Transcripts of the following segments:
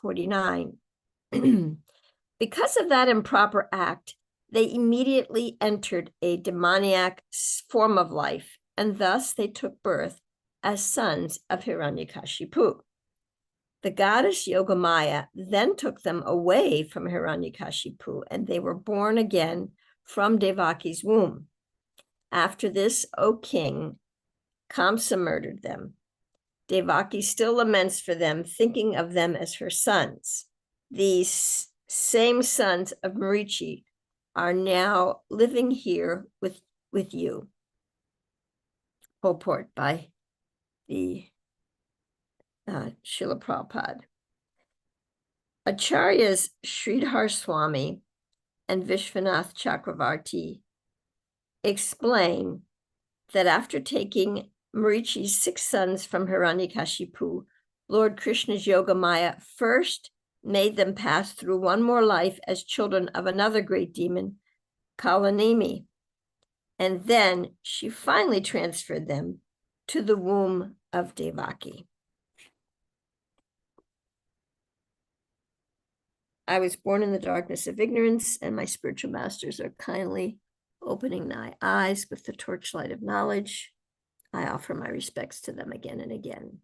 49. Because of that improper act, they immediately entered a demoniac form of life, and thus they took birth as sons of Hiranyakashipu. The goddess Yogamaya then took them away from Hiranyakashipu, and they were born again from Devaki's womb. After this, O king, Kamsa murdered them. Devaki still laments for them, thinking of them as her sons. These same sons of Marichi are now living here with you. Purport by the Srila Prabhupada. Acharyas Sridhar Swami and Vishwanath Chakravarti explain that after taking Marichi's 6 sons from Hiranyakashipu, Lord Krishna's Yogamaya first made them pass through one more life as children of another great demon, Kalanimi, and then she finally transferred them to the womb of Devaki. I was born in the darkness of ignorance, and my spiritual masters are kindly opening my eyes with the torchlight of knowledge. I offer my respects to them again and again.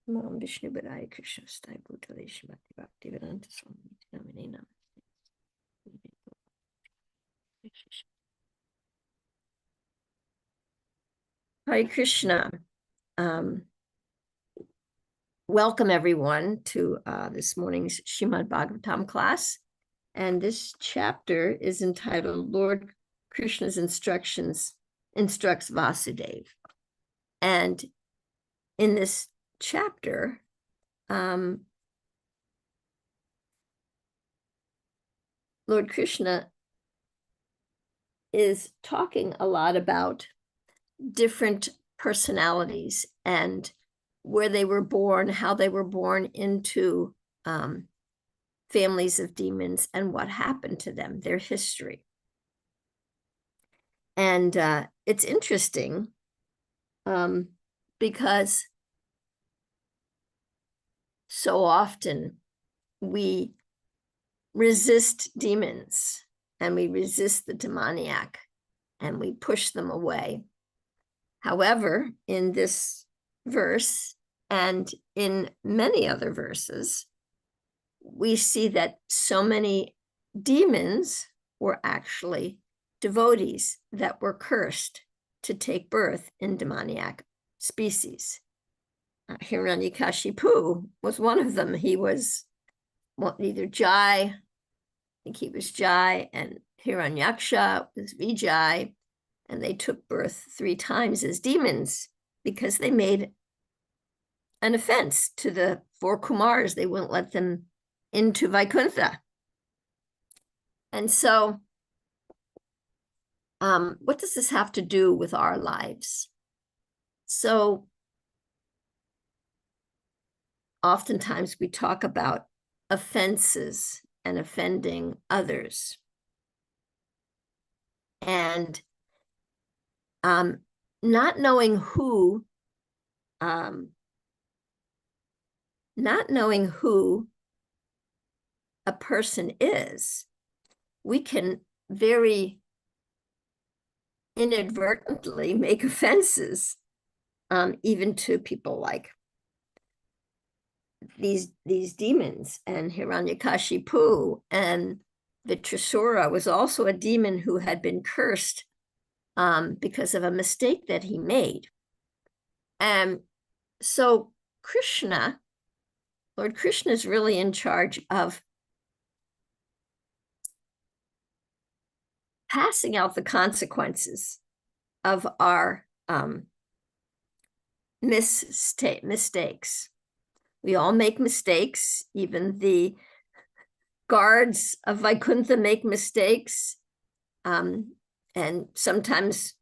Vishnu Badaya Krishna Stai Bhutale Shimati Bhaktivedanta Swami Namine Namaste. Hare Krishna. Welcome everyone to this morning's Srimad Bhagavatam class. And this chapter is entitled Lord Krishna's instructs Vasudeva. And in this chapter, Lord Krishna is talking a lot about different personalities and where they were born, how they were born into families of demons, and what happened to them, their history. And it's interesting because so often we resist demons and we resist the demoniac and we push them away. However, in this verse and in many other verses, we see that so many demons were actually devotees that were cursed to take birth in demoniac species. Hiranyakashipu was one of them. He was either Jai, I think he was Jai, and Hiranyaksha was Vijay, and they took birth 3 times as demons because they made an offense to the 4 Kumars. They wouldn't let them into Vaikuntha. And so what does this have to do with our lives? So oftentimes we talk about offenses and offending others. And not knowing who a person is, we can very inadvertently make offenses, even to people like these demons. And Hiranyakashipu and Vitrasura was also a demon who had been cursed because of a mistake that he made. And so Lord Krishna is really in charge of passing out the consequences of our mistakes. We all make mistakes. Even the guards of Vaikuntha make mistakes. And sometimes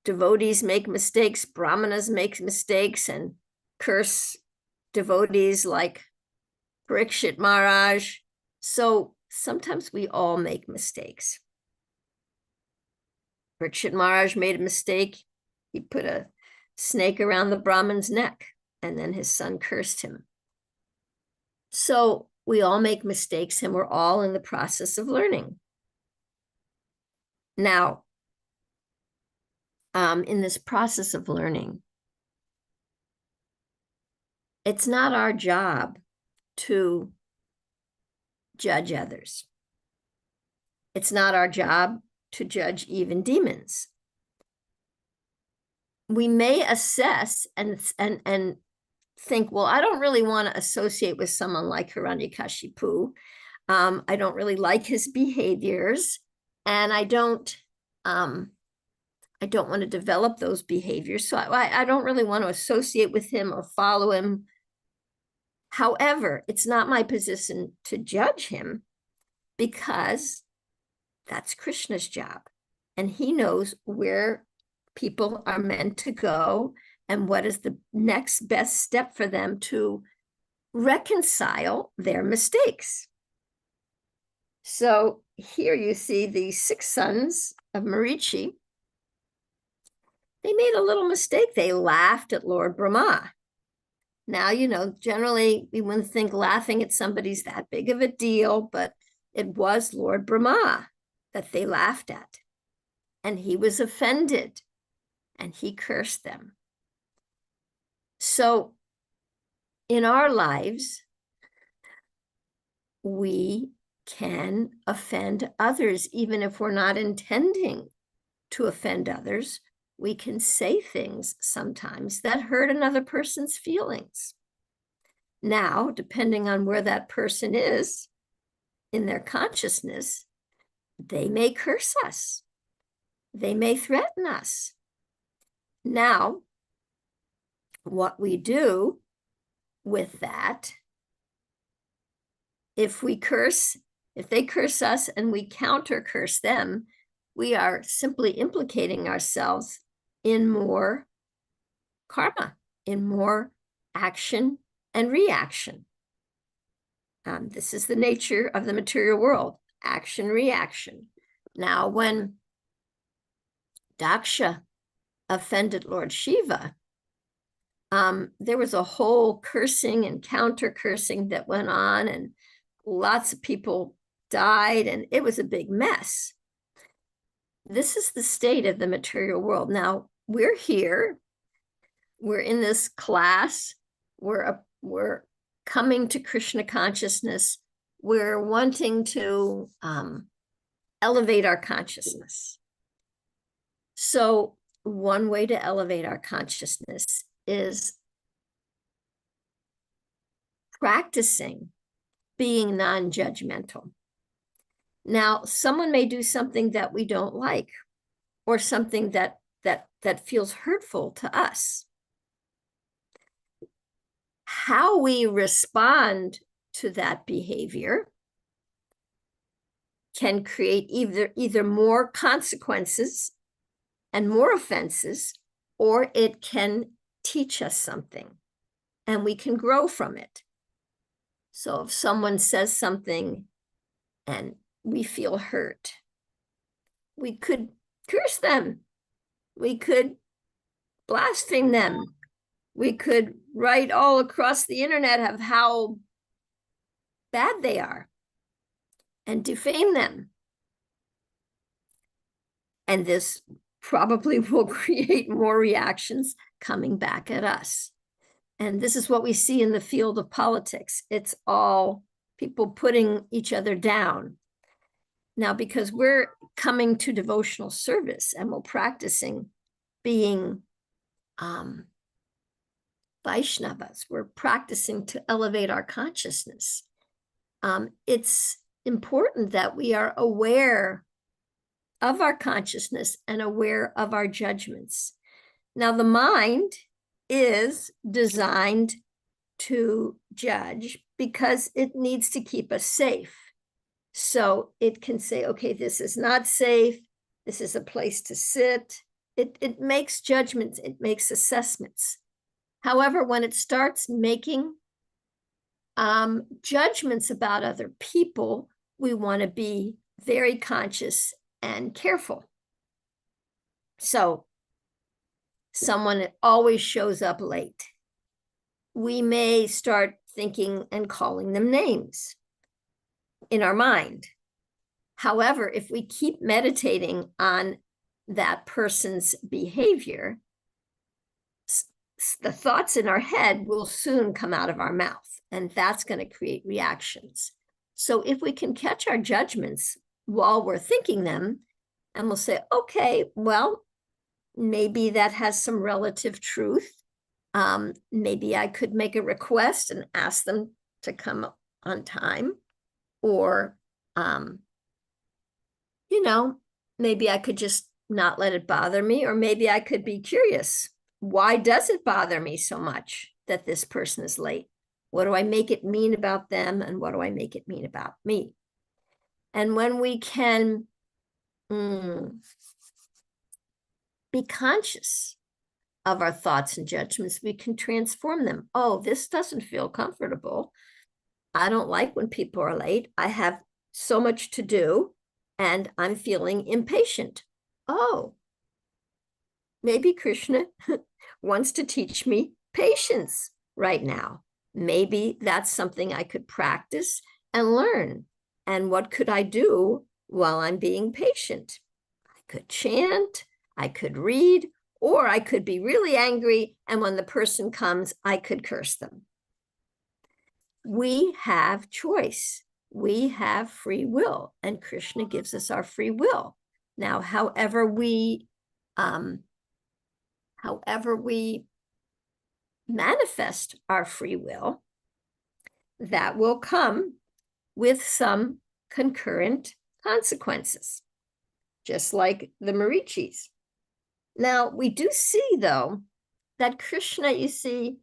devotees make mistakes, brahmanas make mistakes and curse devotees like Parikshit Maharaj. So sometimes we all make mistakes. Parikshit Maharaj made a mistake. He put a snake around the Brahman's neck, and then his son cursed him. So we all make mistakes and we're all in the process of learning. Now, in this process of learning, it's not our job to judge others. It's not our job to judge even demons. We may assess and think, well, I don't really want to associate with someone like Hiranyakashipu. I don't really like his behaviors, and I don't want to develop those behaviors. So I don't really want to associate with him or follow him. However, it's not my position to judge him, because that's Krishna's job. And he knows where people are meant to go and what is the next best step for them to reconcile their mistakes. So here you see the 6 sons of Marichi. They made a little mistake. They laughed at Lord Brahma. Now, generally we wouldn't think laughing at somebody's that big of a deal, but it was Lord Brahma that they laughed at. And he was offended and he cursed them. So in our lives, we can offend others, even if we're not intending to offend others. We can say things sometimes that hurt another person's feelings. Now, depending on where that person is in their consciousness, they may curse us. They may threaten us. Now, what we do with that, if they curse us and we counter curse them, we are simply implicating ourselves in more karma, in more action and reaction. This is the nature of the material world, action, reaction. Now, when Daksha offended Lord Shiva, there was a whole cursing and counter cursing that went on, and lots of people died, and it was a big mess. This is the state of the material world. Now, we're here, we're in this class, we're coming to Krishna consciousness, we're wanting to elevate our consciousness. So one way to elevate our consciousness is practicing being non-judgmental. Now, someone may do something that we don't like, or something that feels hurtful to us. How we respond to that behavior can create either more consequences and more offenses, or it can teach us something and we can grow from it. So if someone says something and we feel hurt, we could curse them, we could blaspheme them, we could write all across the internet of how bad they are and defame them. And this probably will create more reactions coming back at us. And this is what we see in the field of politics. It's all people putting each other down. Now, because we're coming to devotional service and we're practicing being Vaishnavas, we're practicing to elevate our consciousness. It's important that we are aware of our consciousness and aware of our judgments. Now, the mind is designed to judge because it needs to keep us safe. So it can say, okay, this is not safe. This is a place to sit. It makes judgments. It makes assessments. However, when it starts making judgments about other people, we want to be very conscious and careful. So someone always shows up late. We may start thinking and calling them names in our mind. However, if we keep meditating on that person's behavior, the thoughts in our head will soon come out of our mouth, and that's going to create reactions. So if we can catch our judgments while we're thinking them, and we'll say, okay, well, maybe that has some relative truth. Maybe I could make a request and ask them to come on time, or, maybe I could just not let it bother me, or maybe I could be curious. Why does it bother me so much that this person is late? What do I make it mean about them? And what do I make it mean about me? And when we can be conscious of our thoughts and judgments, we can transform them. Oh, this doesn't feel comfortable. I don't like when people are late. I have so much to do and I'm feeling impatient. Oh, maybe Krishna wants to teach me patience right now. Maybe that's something I could practice and learn. And what could I do while I'm being patient? I could chant, I could read, or I could be really angry, and when the person comes, I could curse them. We have choice. We have free will, and Krishna gives us our free will. Now, however we manifest our free will, that will come with some concurrent consequences, just like the Marichis. Now, we do see, though, that Krishna, you see,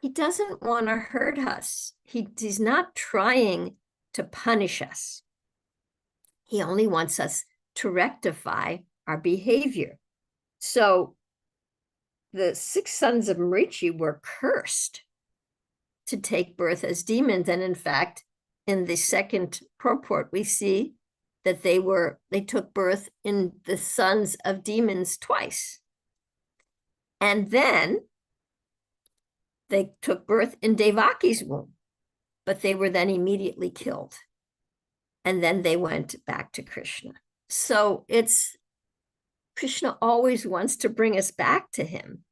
he doesn't want to hurt us. He's not trying to punish us. He only wants us to rectify our behavior. So the 6 sons of Marichi were cursed to take birth as demons. And in fact, in the second purport, we see that they took birth in the sons of demons twice. And then they took birth in Devaki's womb, but they were then immediately killed. And then they went back to Krishna. So Krishna always wants to bring us back to him.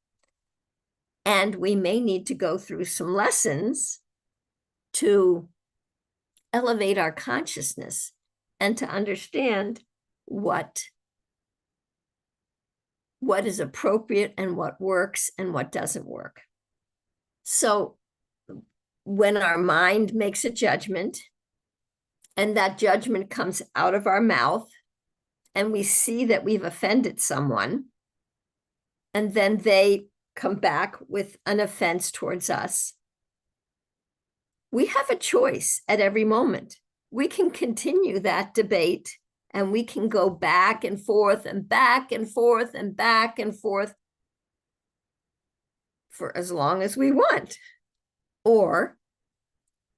And we may need to go through some lessons to elevate our consciousness and to understand what is appropriate and what works and what doesn't work. So when our mind makes a judgment and that judgment comes out of our mouth and we see that we've offended someone, and then they come back with an offense towards us, we have a choice at every moment. We can continue that debate and we can go back and forth and back and forth and back and forth for as long as we want. Or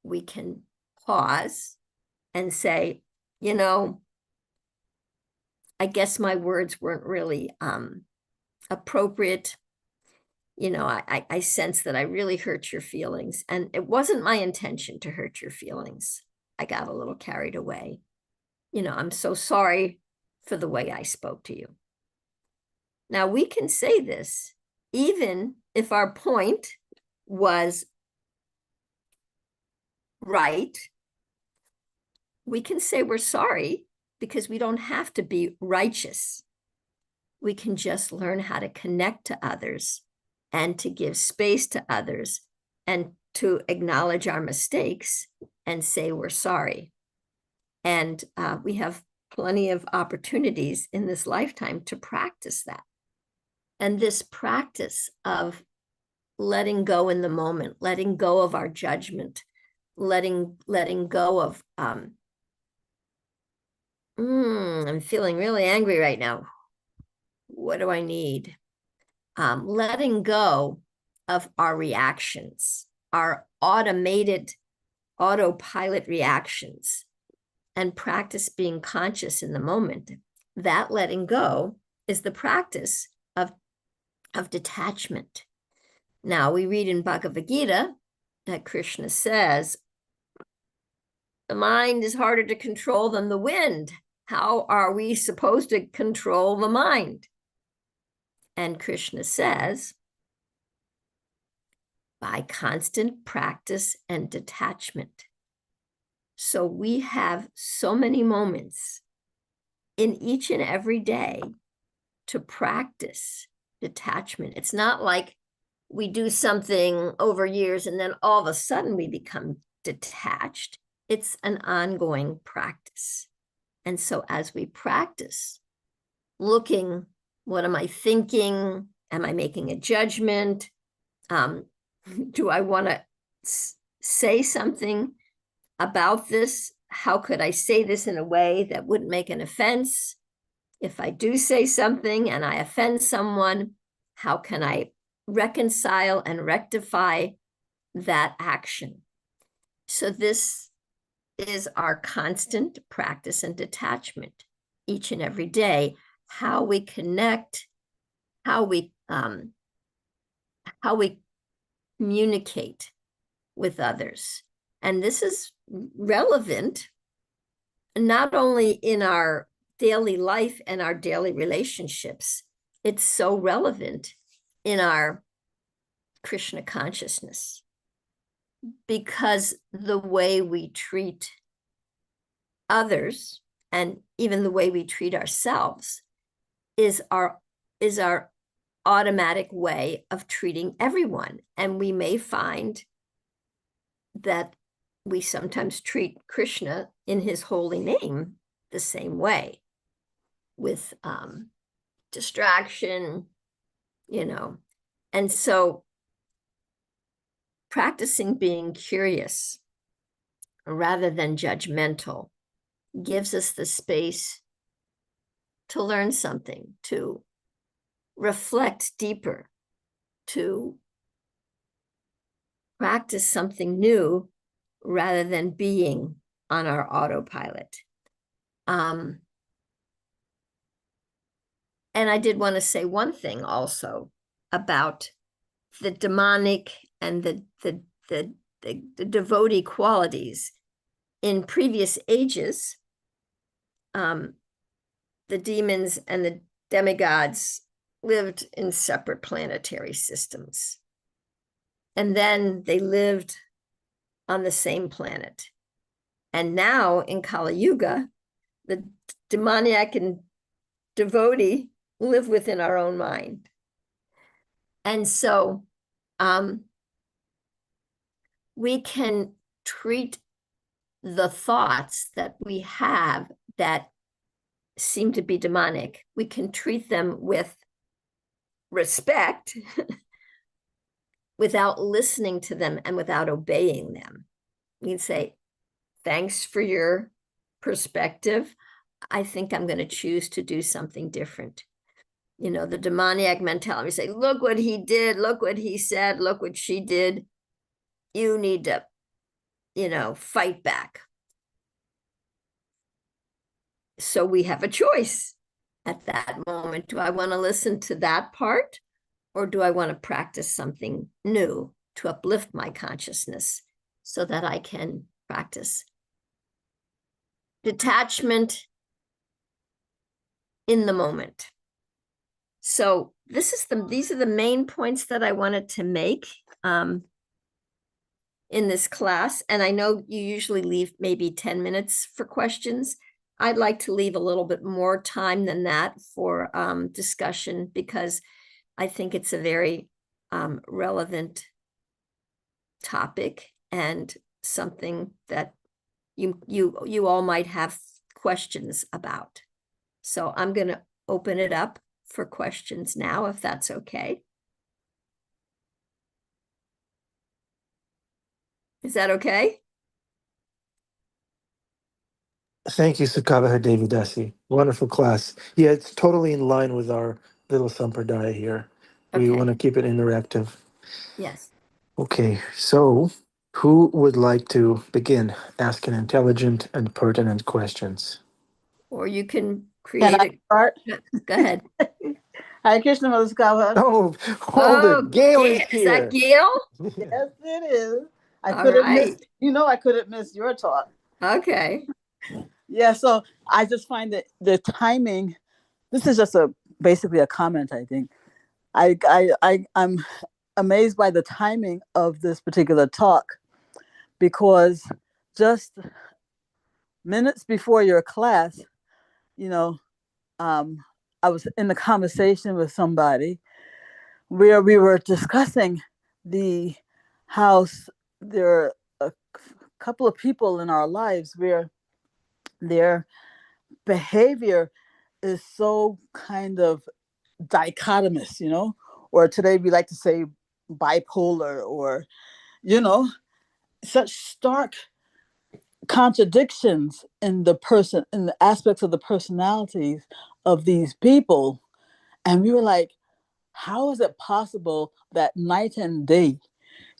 we can pause and say, I guess my words weren't really appropriate. I sense that I really hurt your feelings, and it wasn't my intention to hurt your feelings. I got a little carried away. I'm so sorry for the way I spoke to you. Now, we can say this even if our point was right. We can say we're sorry because we don't have to be righteous. We can just learn how to connect to others and to give space to others and to acknowledge our mistakes and say we're sorry. And we have plenty of opportunities in this lifetime to practice that. And this practice of letting go in the moment, letting go of our judgment, letting go of, I'm feeling really angry right now. What do I need? Letting go of our reactions, our autopilot reactions, and practice being conscious in the moment. That letting go is the practice of detachment. Now, we read in Bhagavad Gita, that Krishna says, the mind is harder to control than the wind. How are we supposed to control the mind? And Krishna says, by constant practice and detachment. So we have so many moments in each and every day to practice detachment. It's not like we do something over years and then all of a sudden we become detached. It's an ongoing practice. And so as we practice, looking, what am I thinking? Am I making a judgment? Do I want to say something about this? How could I say this in a way that wouldn't make an offense? If I do say something and I offend someone, how can I reconcile and rectify that action? So this is our constant practice and detachment each and every day, how we connect, how we communicate with others. And this is relevant not only in our daily life and our daily relationships, it's so relevant in our Krishna consciousness, because the way we treat others and even the way we treat ourselves is our automatic way of treating everyone. And we may find that we sometimes treat Krishna in his holy name the same way, with distraction, And so practicing being curious rather than judgmental gives us the space to learn something, to reflect deeper, to practice something new rather than being on our autopilot. And I did want to say one thing also about the demonic and the devotee qualities. In previous ages, the demons and the demigods lived in separate planetary systems. And then they lived on the same planet. And now in Kali Yuga, the demoniac and devotee live within our own mind. And so we can treat the thoughts that we have that seem to be demonic, we can treat them with respect without listening to them and without obeying them. We can say, thanks for your perspective. I think I'm going to choose to do something different. The demoniac mentality, we say, look what he did, look what he said, look what she did. You need to, fight back. So we have a choice at that moment. Do I want to listen to that part, or do I want to practice something new to uplift my consciousness so that I can practice detachment in the moment? So these are the main points that I wanted to make in this class. And I know you usually leave maybe 10 minutes for questions. I'd like to leave a little bit more time than that for discussion, because I think it's a very relevant topic and something that you all might have questions about. So I'm going to open it up for questions now, if that's okay. Is that okay? Thank you, Sukhavaha Devidasi. Wonderful class. Yeah, it's totally in line with our little sampradaya here. We want to keep it interactive. Yes. Okay, so who would like to begin asking intelligent and pertinent questions? Or you can Can I create start? Go ahead. Hare Krishna, Mother Sukhavaha. Oh, hold it. Gail is Is that here. Gail? Yes, it is. I All couldn't miss, right. I couldn't miss your talk. Okay. Yeah, so I just find that the timing, this is just basically a comment, I think. I'm amazed by the timing of this particular talk because just minutes before your class, you know, I was in the conversation with somebody where we were discussing the house. There are a couple of people in our lives where their behavior is so kind of dichotomous, or today we like to say bipolar, or, such stark contradictions in the aspects of the personalities of these people. And we were like, how is it possible that night and day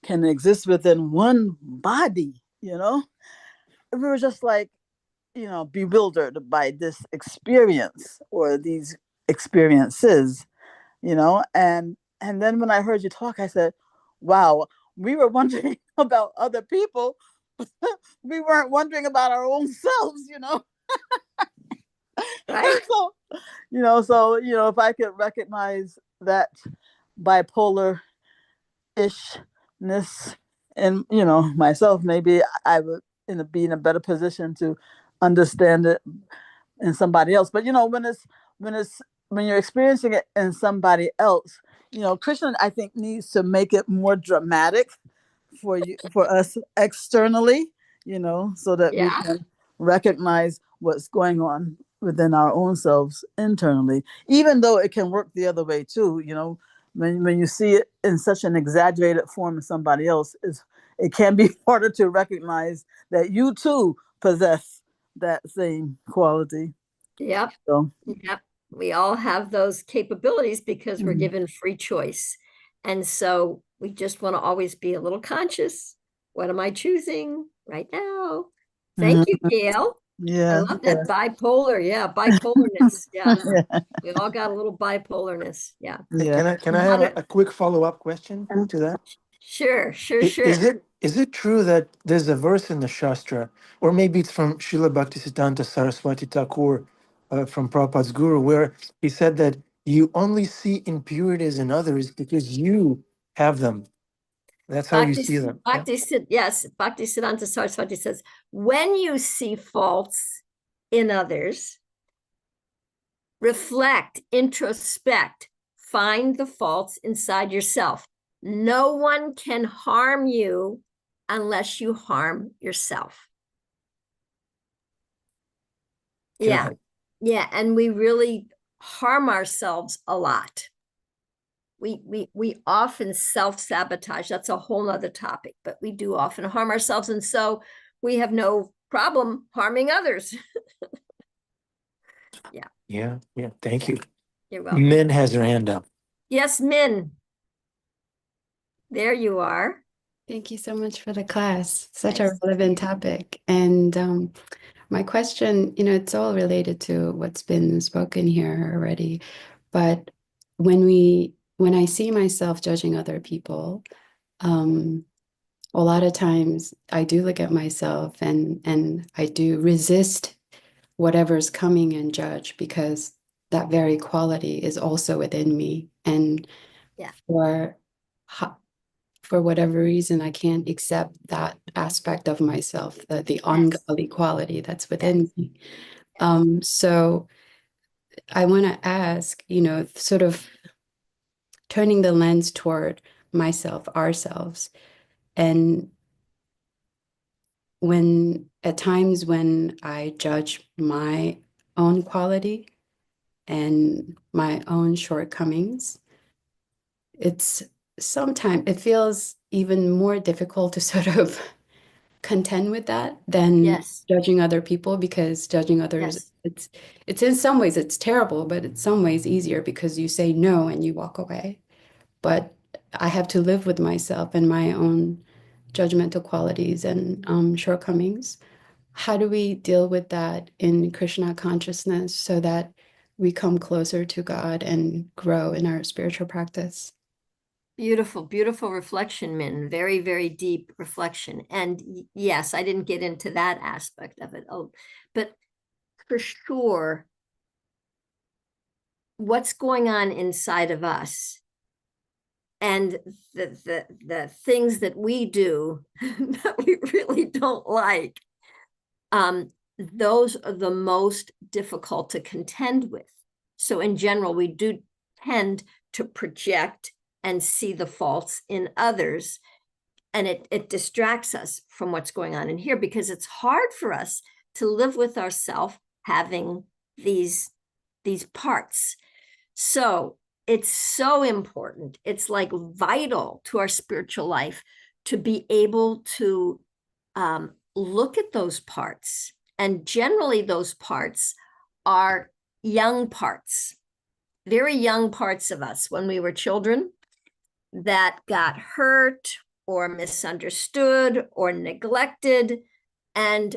can exist within one body? We were just like, bewildered by this experience or these experiences, and then when I heard you talk, I said, wow, we were wondering about other people. We weren't wondering about our own selves. Right. So, if I could recognize that bipolar ishness in, myself, maybe I would be in a better position to understand it in somebody else. But when it's when you're experiencing it in somebody else, Krishna, I think, needs to make it more dramatic for us externally, so that we Yeah. can recognize what's going on within our own selves internally, even though it can work the other way too. When you see it in such an exaggerated form in somebody else, it can be harder to recognize that you too possess that same quality. Yep. So, Yep. We all have those capabilities because we're mhm. given free choice. And so we just want to always be a little conscious. What am I choosing right now? Thank you, Mhm. Gail. I Yeah, love yeah, that bipolar. Yeah, bipolarness. Yeah. yeah, We all got a little bipolarness. Yeah. yeah. Can I How have to, a quick follow-up question to that? sure, sure, Is sure. it true that there's a verse in the Shastra, or maybe it's from Srila Bhaktisiddhanta Saraswati Thakur, from Prabhupada's Guru, where he said that you only see impurities in others because you have them. That's how you see them. Yeah. Yes, Bhakti Siddhanta Saraswati says, when you see faults in others, reflect, introspect, find the faults inside yourself. No one can harm you unless you harm yourself. Yeah. Got it. Yeah. And we really harm ourselves a lot. We often self-sabotage. That's a whole nother topic, but we do often harm ourselves. And so we have no problem harming others. Yeah. Yeah. Yeah. Thank you. You're welcome. Min has her hand up. Yes, Min. There you are. Thank you so much for the class. Such a Nice. relevant topic. And my question, it's all related to what's been spoken here already. But when I see myself judging other people, a lot of times I do look at myself and I do resist whatever's coming and judge because that very quality is also within me. And Yeah. for whatever reason, I can't accept that aspect of myself, the ungodly quality that's within me. So I want to ask, sort of turning the lens toward myself, ourselves, and at times when I judge my own quality and my own shortcomings, sometimes it feels even more difficult to sort of contend with that than judging other people, because judging others, it's in some ways it's terrible, but in some ways easier because you say no and you walk away. But I have to live with myself and my own judgmental qualities and shortcomings. How do we deal with that in Krishna consciousness so that we come closer to God and grow in our spiritual practice? Beautiful, beautiful reflection, Min. Very, very deep reflection. And yes, I didn't get into that aspect of it. Oh, but for sure, what's going on inside of us and the things that we do that we really don't like, those are the most difficult to contend with. So in general, we do tend to project and see the faults in others, and it distracts us from what's going on in here, because it's hard for us to live with ourselves having these parts. So it's so important. It's like vital to our spiritual life to be able to look at those parts. And generally those parts are young parts, very young parts of us when we were children that got hurt or misunderstood or neglected. And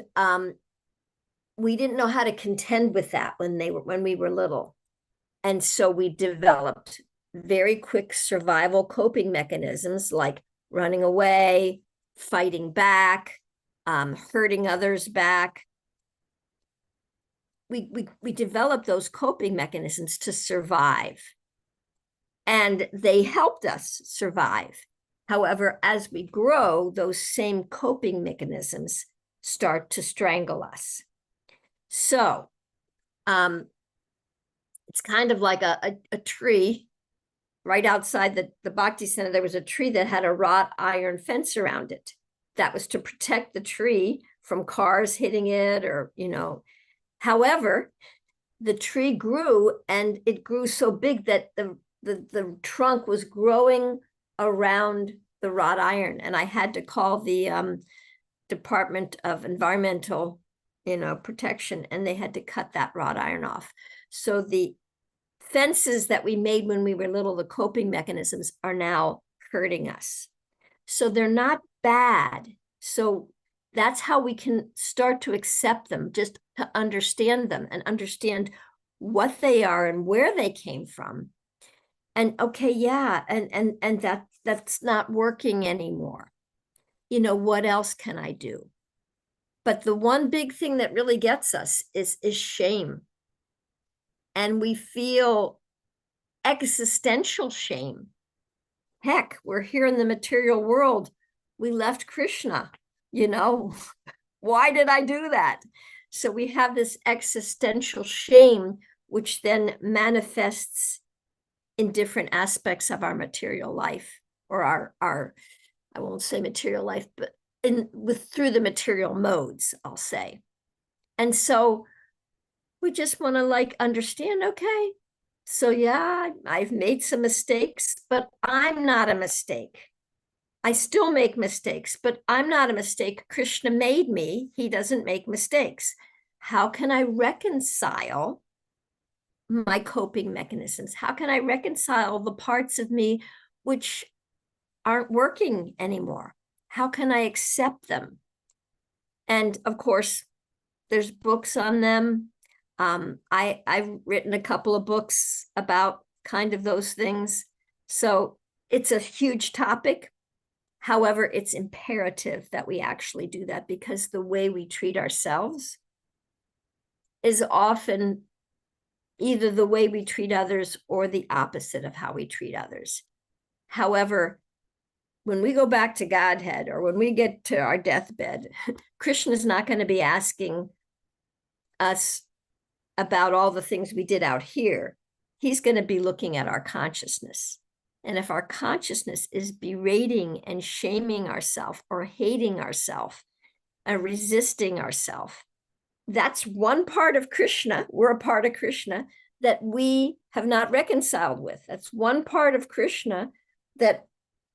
we didn't know how to contend with that when we were little. And so we developed very quick survival coping mechanisms like running away, fighting back, hurting others back. We developed those coping mechanisms to survive, and they helped us survive. However, as we grow, those same coping mechanisms start to strangle us. So it's kind of like a tree. Right outside the Bhakti Center, there was a tree that had a wrought iron fence around it. That was to protect the tree from cars hitting it, or, However, the tree grew, and it grew so big that the trunk was growing around the wrought iron. And I had to call the Department of Environmental, Protection, and they had to cut that wrought iron off. So the fences that we made when we were little, the coping mechanisms, are now hurting us. So they're not bad. So that's how we can start to accept them, just to understand them and understand what they are and where they came from. And okay, yeah, and that's not working anymore. What else can I do? But the one big thing that really gets us is shame. And we feel existential shame. Heck, we're here in the material world. We left Krishna, Why did I do that? So we have this existential shame, which then manifests in different aspects of our material life, or our I won't say material life, but through the material modes, I'll say. And so we just want to understand, okay, so yeah, I've made some mistakes, but I'm not a mistake. I still make mistakes, but I'm not a mistake. Krishna made me. He doesn't make mistakes. How can I reconcile my coping mechanisms? How can I reconcile the parts of me which aren't working anymore? How can I accept them? And of course, there's books on them. I've written a couple of books about kind of those things. So it's a huge topic. However, it's imperative that we actually do that, because the way we treat ourselves is often either the way we treat others or the opposite of how we treat others. However, when we go back to Godhead, or when we get to our deathbed, Krishna is not going to be asking us about all the things we did out here. He's going to be looking at our consciousness. And if our consciousness is berating and shaming ourselves, or hating ourselves, and resisting ourselves, that's one part of Krishna. We're a part of Krishna that we have not reconciled with. That's one part of Krishna that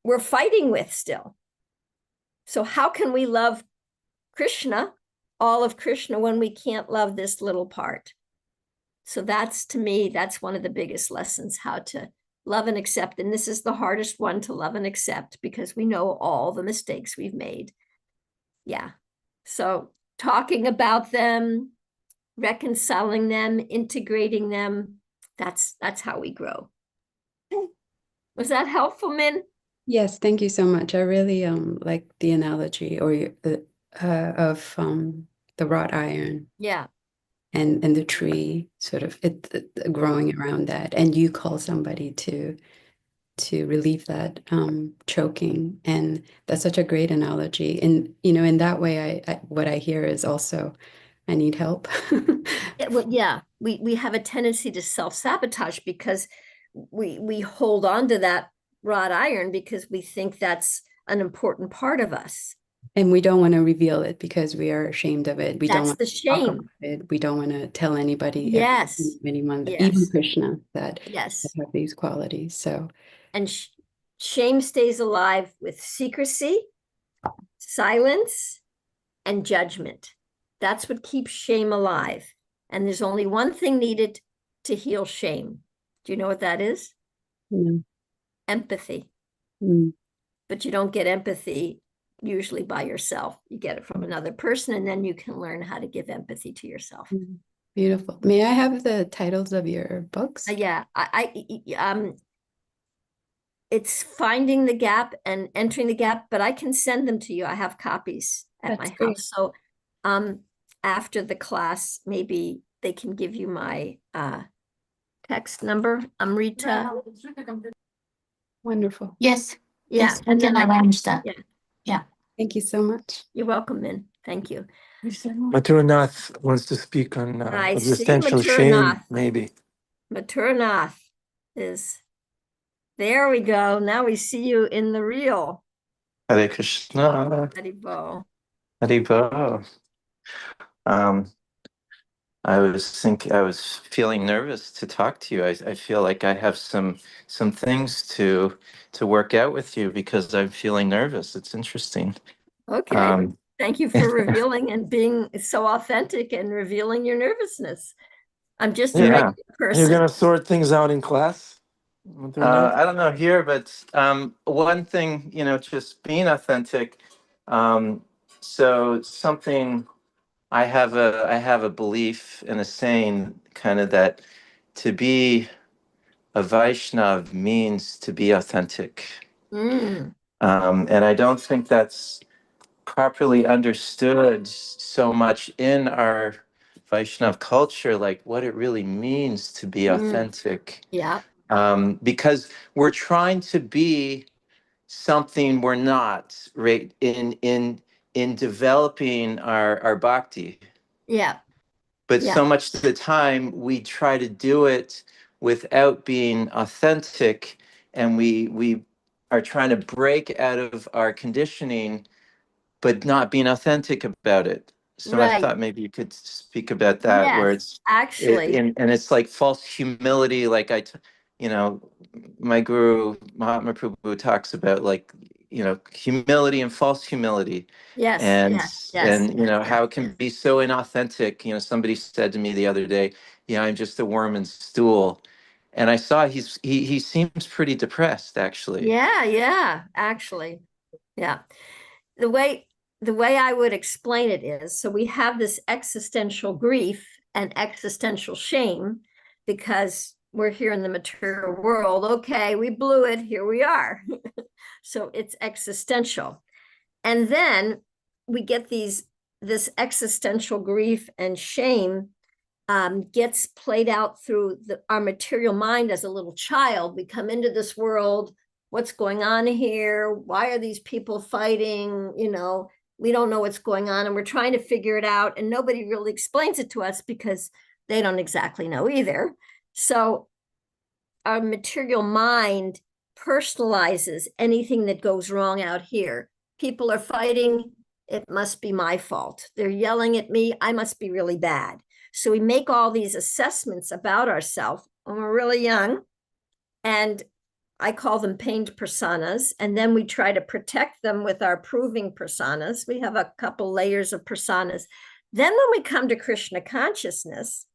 we're fighting with still. So how can we love Krishna, all of Krishna, when we can't love this little part? So that's, to me, that's one of the biggest lessons, how to love and accept. And this is the hardest one, to love and accept, because we know all the mistakes we've made. Yeah. So talking about them, reconciling them, integrating them, that's how we grow. Was that helpful, Min? Yes, thank you so much. I really like the analogy of the wrought iron Yeah. and the tree sort of growing around that, and you call somebody to relieve that choking, and that's such a great analogy. And in that way, what I hear is also I need help. Yeah, we have a tendency to self-sabotage because we hold on to that wrought iron because we think that's an important part of us. And we don't want to reveal it because we are ashamed of it. We don't That's want the to talk shame. about it. We don't want to tell anybody, Yes. anyone, Yes. even Krishna, that Yes. have these qualities. So, And shame stays alive with secrecy, silence, and judgment. That's what keeps shame alive. And there's only one thing needed to heal shame. Do you know what that is? Empathy. But you don't get empathy usually by yourself. You get it from another person, and then you can learn how to give empathy to yourself. Beautiful. May I have the titles of your books? Yeah, it's Finding the Gap and Entering the Gap, but I can send them to you. I have copies at my house. So after the class, maybe they can give you my text number. Amrita. Wonderful. Yes. Yeah. Yes, we can arrange that. Yeah. Yeah. Thank you so much. You're welcome, Min. Thank you. Mathuranath wants to speak on I see existential shame, Mathuranath. maybe. Mathuranath is, there we go. Now we see you in the real. Hare Krishna. Haribo. Haribo. I was feeling nervous to talk to you. I feel like I have some things to work out with you because I'm feeling nervous. It's interesting. Okay. Thank you for revealing and being so authentic and revealing your nervousness. I'm just a regular person. You're gonna sort things out in class? I don't know here, but one thing, just being authentic. So something I have a belief and a saying kind of that to be a Vaishnav means to be authentic. And I don't think that's properly understood so much in our Vaishnav culture, like what it really means to be authentic. Yeah. Because we're trying to be something we're not, right? In developing our bhakti. Yeah. But so much of the time we try to do it without being authentic, and we are trying to break out of our conditioning, but not being authentic about it. So I thought maybe you could speak about that, where it's actually, and it's like false humility. Like my guru Mahatma Prabhu talks about like humility and false humility. Yes. And how it can be so inauthentic. Somebody said to me the other day, "Yeah, I'm just a worm in stool," and I saw he seems pretty depressed, actually. Yeah. Actually, yeah. The way I would explain it is, so we have this existential grief and existential shame because we're here in the material world. Okay, we blew it. Here we are. So it's existential. And then we get this existential grief and shame gets played out through our material mind as a little child. We come into this world. What's going on here? Why are these people fighting? We don't know what's going on, and we're trying to figure it out. And nobody really explains it to us because they don't exactly know either. So our material mind personalizes anything that goes wrong out here. People are fighting. It must be my fault. They're yelling at me. I must be really bad. So we make all these assessments about ourselves when we're really young, and I call them pained personas. And then we try to protect them with our proving personas. We have a couple layers of personas. Then when we come to Krishna consciousness,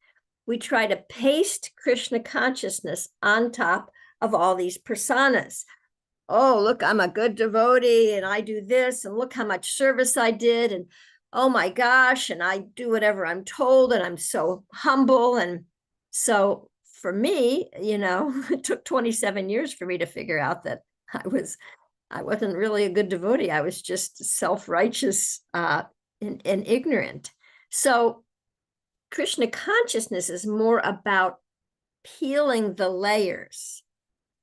we try to paste Krishna consciousness on top of all these personas. Oh, look, I'm a good devotee and I do this, and look how much service I did. And oh my gosh, and I do whatever I'm told, and I'm so humble. And so for me, it took 27 years for me to figure out that I wasn't really a good devotee. I was just self-righteous and ignorant. So Krishna consciousness is more about peeling the layers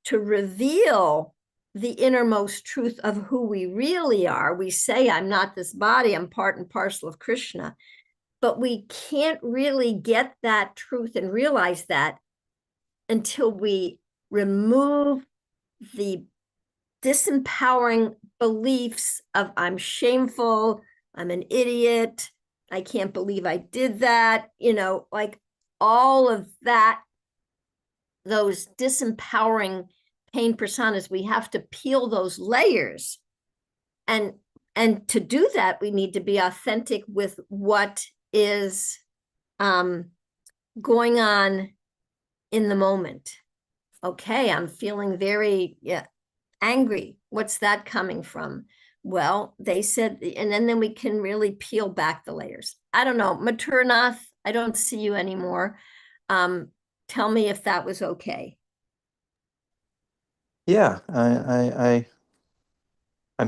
to reveal the innermost truth of who we really are. We say, I'm not this body, I'm part and parcel of Krishna. But we can't really get that truth and realize that until we remove the disempowering beliefs of I'm shameful, I'm an idiot, I can't believe I did that, like all of that, those disempowering pain personas, we have to peel those layers. And to do that, we need to be authentic with what is going on in the moment. Okay, I'm feeling very angry. What's that coming from? Well, they said, and then we can really peel back the layers. I don't know, Maturnath, I don't see you anymore. Tell me if that was okay. Yeah, I'm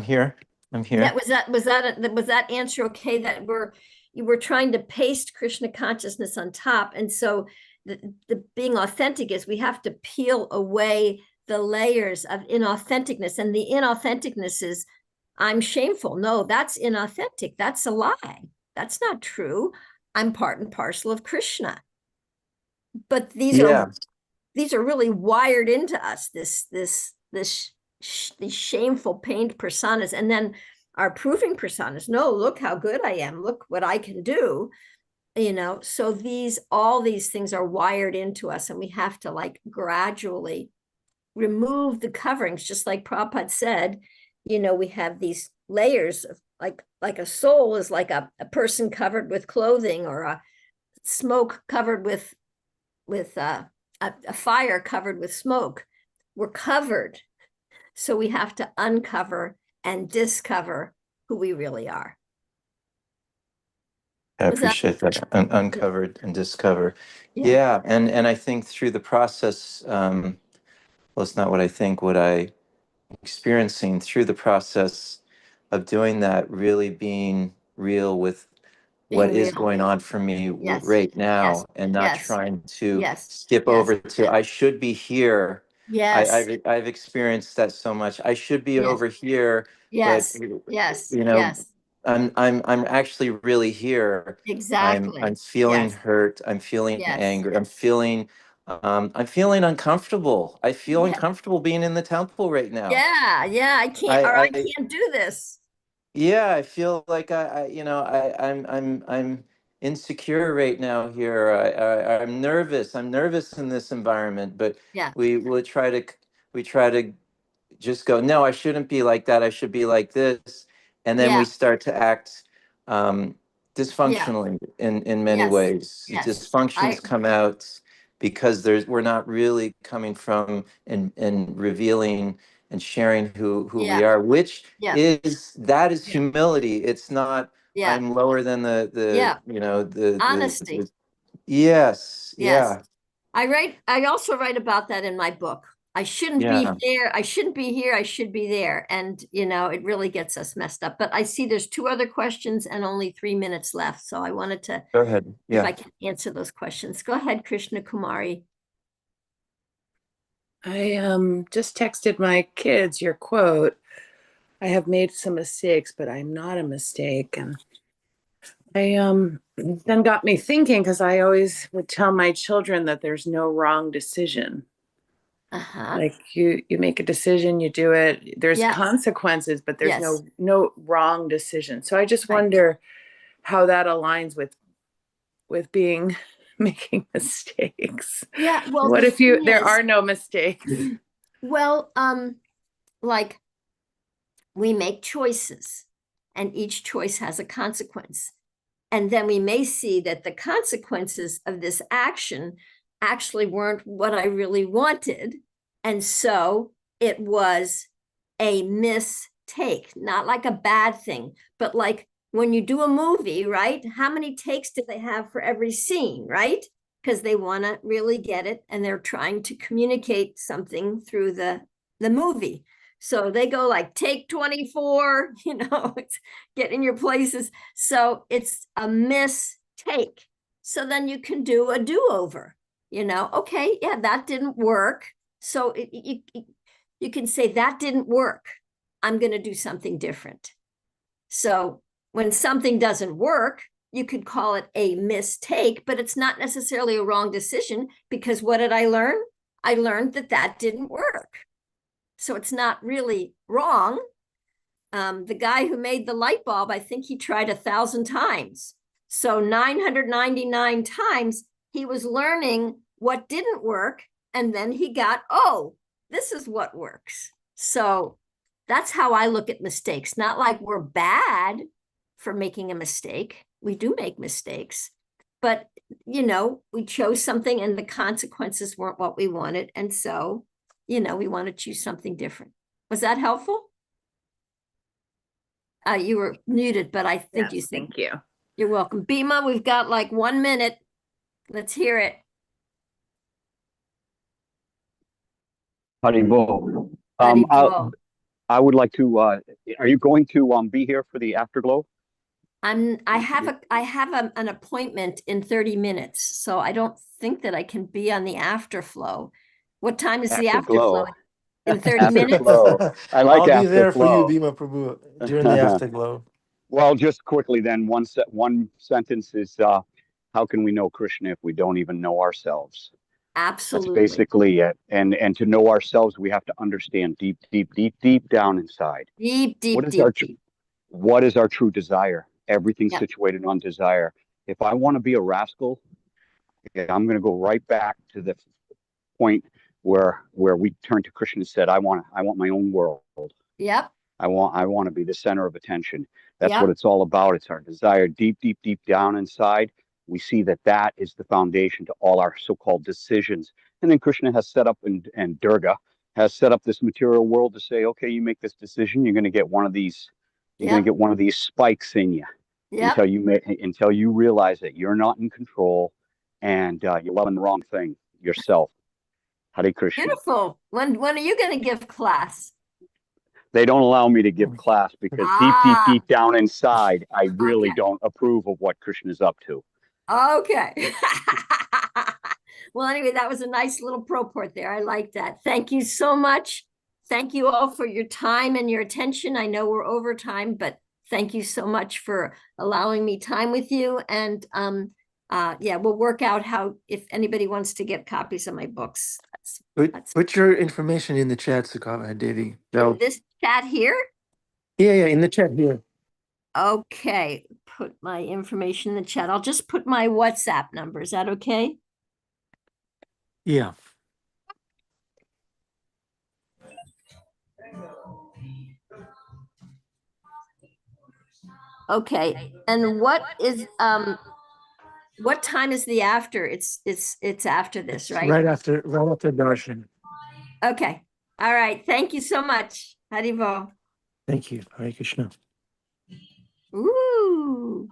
here. I'm here. Yeah, was that answer okay? That you were trying to paste Krishna consciousness on top, and so the being authentic is we have to peel away the layers of inauthenticness, and the inauthenticness is I'm shameful. No, that's inauthentic. That's a lie. That's not true. I'm part and parcel of Krishna. But these Yeah. are really wired into us. These shameful pained personas, and then our proving personas. No, look how good I am. Look what I can do. So all these things are wired into us, and we have to like gradually remove the coverings, just like Prabhupada said. We have these layers of like a soul is like a person covered with clothing, or a smoke covered with a fire covered with smoke. We're covered. So we have to uncover and discover who we really are. I appreciate that. Uncovered and discover. Yeah. And I think through the process, well, it's not what I think, what I experiencing through the process of doing that, really being real with what is going on for me right now, and not trying to skip over to I should be here. I've experienced that so much. I should be over here, but I'm actually really here. Exactly. I'm feeling hurt. I'm feeling angry. I'm feeling uncomfortable. I feel uncomfortable being in the temple right now. I can't do this. Yeah, I feel like I'm insecure right now here. I'm nervous. I'm nervous in this environment, but we try to just go, no, I shouldn't be like that. I should be like this. And then we start to act dysfunctionally in many ways. Dysfunctions come out because we're not really coming from and revealing and sharing who we are, which is humility. It's not I'm lower than the honesty. Yes. Yeah. I also write about that in my book. I shouldn't be there. I shouldn't be here. I should be there. And, it really gets us messed up. But I see there's 2 other questions and only 3 minutes left. So I wanted to go ahead. If I can answer those questions. Go ahead, Krishna Kumari. I just texted my kids your quote. I have made some mistakes, but I'm not a mistake. And I then got me thinking, because I always would tell my children that there's no wrong decision. Like you make a decision, you do it. There's consequences, but there's no wrong decision. So I just wonder how that aligns with being making mistakes. Yeah. Well, what if there are no mistakes? Well, like we make choices, and each choice has a consequence. And then we may see that the consequences of this action actually weren't what I really wanted. And so it was a mistake, not like a bad thing, but like when you do a movie, right? How many takes do they have for every scene, right? Because they want to really get it, and they're trying to communicate something through the movie. So they go like take 24, it's get in your places. So it's a mistake. So then you can do a do-over, okay, yeah, that didn't work. So you can say that didn't work. I'm going to do something different. So when something doesn't work, you could call it a mistake, but it's not necessarily a wrong decision, because what did I learn? I learned that didn't work. So it's not really wrong. The guy who made the light bulb, I think he tried 1,000 times. So 999 times he was learning what didn't work. And then he got, oh, this is what works. So that's how I look at mistakes. Not like we're bad for making a mistake. We do make mistakes, but we chose something and the consequences weren't what we wanted. And so, we want to choose something different. Was that helpful? You were muted, but I think Yes, you said. Thank you. You're welcome. Bima, we've got like 1 minute. Let's hear it. Haribol. Haribol. I would like to. Are you going to be here for the afterglow? I have an appointment in 30 minutes, so I don't think that I can be on the afterflow. What time is the afterglow? In 30 minutes? Afterglow. I like I'll be there for you, afterglow. Bima Prabhu, during the afterglow. Well, just quickly then, one sentence is, how can we know Krishna if we don't even know ourselves? Absolutely. That's basically it. And to know ourselves, we have to understand deep down inside. What is our true desire? Everything's situated on desire. If I want to be a rascal, I'm going to go right back to the point where we turned to Krishna and said, I want my own world. Yep. I want to be the center of attention. That's what it's all about. It's our desire deep down inside. We see that is the foundation to all our so-called decisions. And then Krishna has set up, and Durga has set up this material world to say, okay, you make this decision, you're going to get one of these. You're going to get one of these spikes in you until you realize that you're not in control and you're loving the wrong thing yourself. Hare Krishna. Beautiful. When are you going to give class? They don't allow me to give class because deep down inside, I really don't approve of what Krishna is up to. Okay. Well, anyway, that was a nice little proport there. I like that. Thank you so much. Thank you all for your time and your attention. I know we're over time, but thank you so much for allowing me time with you. And we'll work out how, if anybody wants to get copies of my books. Put your information in the chat, Sukhavaha Devi. In this chat here? Yeah, in the chat here. Okay, put my information in the chat. I'll just put my WhatsApp number. Is that okay? Yeah. Okay, and what time is the after? It's after this, right? Right after darshan. Okay. All right. Thank you so much. Haribo. Thank you. Hare Krishna. Ooh.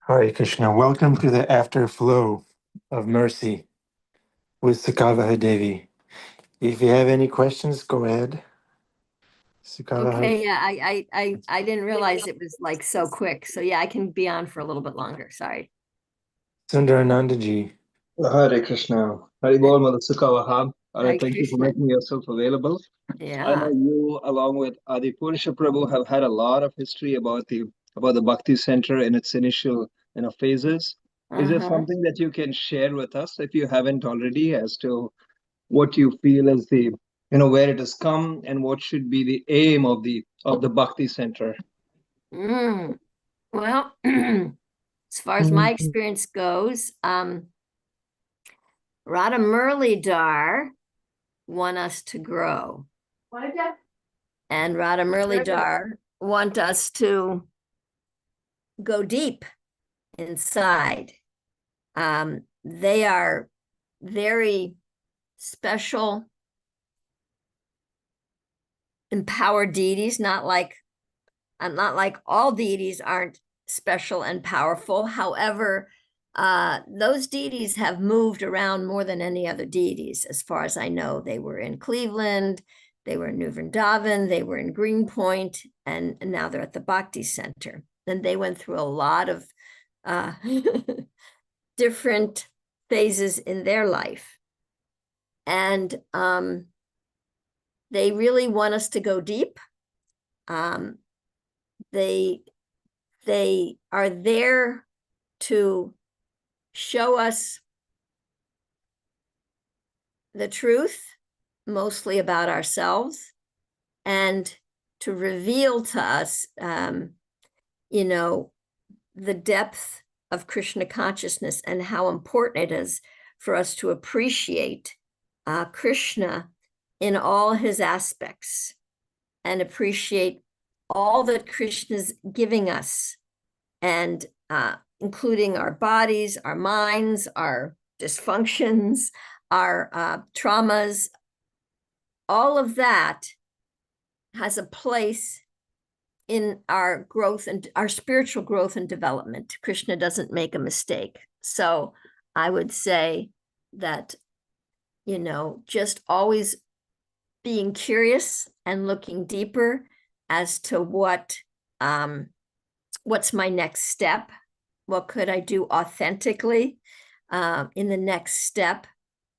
Hare Krishna. Welcome to the afterflow of mercy with Sukhavaha Devi. If you have any questions, go ahead. Sukhavaha. Okay, yeah, I didn't realize it was like so quick. So yeah, I can be on for a little bit longer. Sorry. Sundaranandaji. Hare Krishna. Hari Bol Mother Sukhavaha. Hare Thank you for Krishna. making yourself available. I Yeah. know you, along with Adi Purush Prabhu, have had a lot of history about the Bhakti Center in its initial phases. Is there something that you can share with us, if you haven't already, as to what you feel as the where it has come and what should be the aim of the Bhakti Center? Well, as far as my experience goes, Radha Muralidhar want us to grow. And Radha Muralidhar want us to go deep inside. They are very special, empowered deities, not like all deities aren't special and powerful. However, those deities have moved around more than any other deities, as far as I know. They were in Cleveland, they were in New Vrindavan, they were in Greenpoint, and now they're at the Bhakti Center. And they went through a lot of different phases in their life. And they really want us to go deep. They are there to show us the truth, mostly about ourselves, and to reveal to us, the depth of Krishna consciousness and how important it is for us to appreciate Krishna in all his aspects and appreciate all that Krishna's giving us, and including our bodies, our minds, our dysfunctions, our traumas, all of that has a place in our growth and our spiritual growth and development. Krishna doesn't make a mistake. So I would say that, just always being curious and looking deeper as to what's my next step. What could I do authentically in the next step?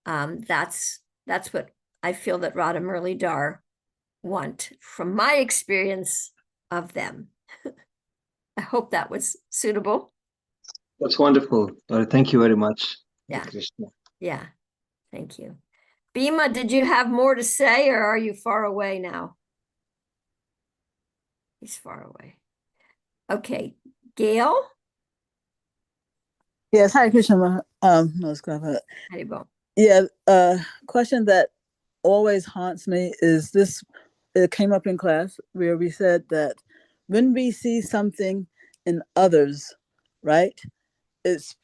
That's what I feel that Radha Murli Dhar want from my experience of them. I hope that was suitable. That's wonderful. Thank you very much. Yeah. Krishna. Yeah. Thank you. Bhima, did you have more to say, or are you far away now? He's far away. Okay. Gail? Yes, hi, Krishna. Namaskar. Haribol. Yeah, question that always haunts me is this. It came up in class where we said that when we see something in others, right, it's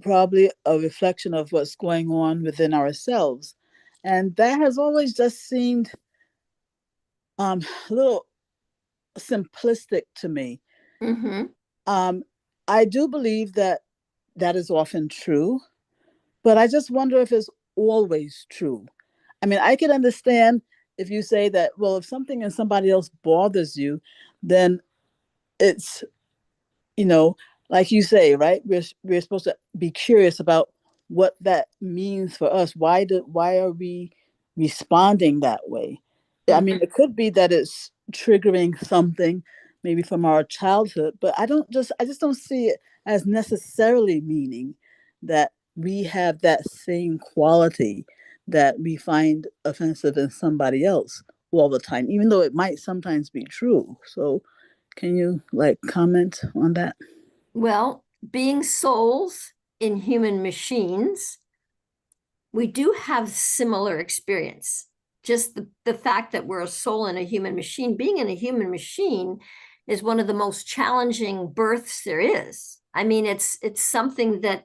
probably a reflection of what's going on within ourselves. And that has always just seemed a little simplistic to me. Mm-hmm. I do believe that is often true, but I just wonder if it's always true. I mean, I can understand if you say that, well, if something in somebody else bothers you, then it's, like you say, right? We're supposed to be curious about what that means for us. Why are we responding that way? I mean, it could be that it's triggering something maybe from our childhood, but I just don't see it as necessarily meaning that we have that same quality that we find offensive in somebody else all the time, even though it might sometimes be true. So can you comment on that? Well, being souls in human machines, we do have similar experience. Just the fact that we're a soul in a human machine, being in a human machine is one of the most challenging births there is. I mean, it's something that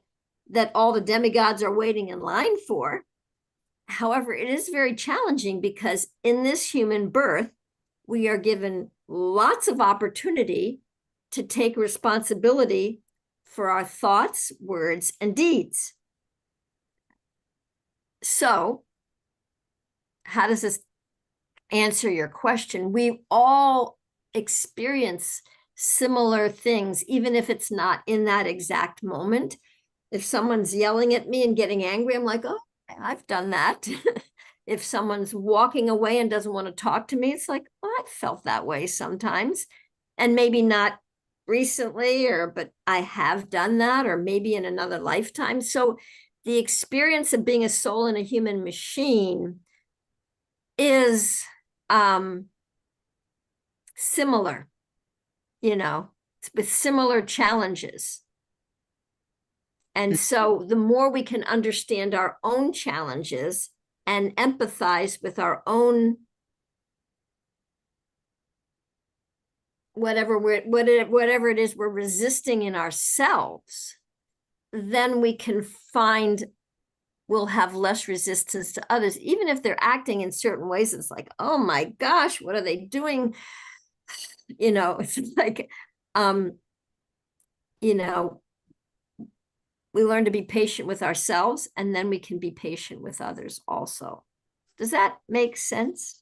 all the demigods are waiting in line for. However, it is very challenging because in this human birth, we are given lots of opportunity to take responsibility for our thoughts, words, and deeds. So, how does this answer your question? We all experience similar things, even if it's not in that exact moment. If someone's yelling at me and getting angry, I'm like, oh, I've done that. If someone's walking away and doesn't want to talk to me, it's like, well, I've felt that way sometimes. And maybe not recently, but I have done that, or maybe in another lifetime. So the experience of being a soul in a human machine is similar, with similar challenges. And so the more we can understand our own challenges and empathize with our own whatever it is we're resisting in ourselves, then we'll have less resistance to others, even if they're acting in certain ways. It's like, oh my gosh, what are they doing? It's like, we learn to be patient with ourselves, and then we can be patient with others also. Does that make sense?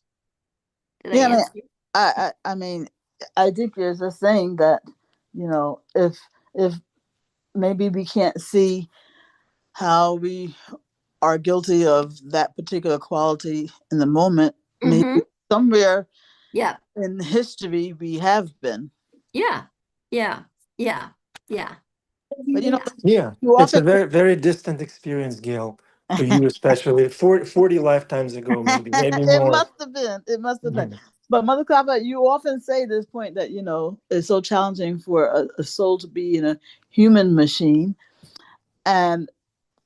Did I answer you? I mean, I think you're just saying that, if maybe we can't see how we are guilty of that particular quality in the moment, maybe somewhere in history we have been. Yeah. But it's a very, very distant experience, Gail, for you especially. 40 lifetimes ago, maybe it more. must have been. But Mother Kava, you often say this point that it's so challenging for a soul to be in a human machine, and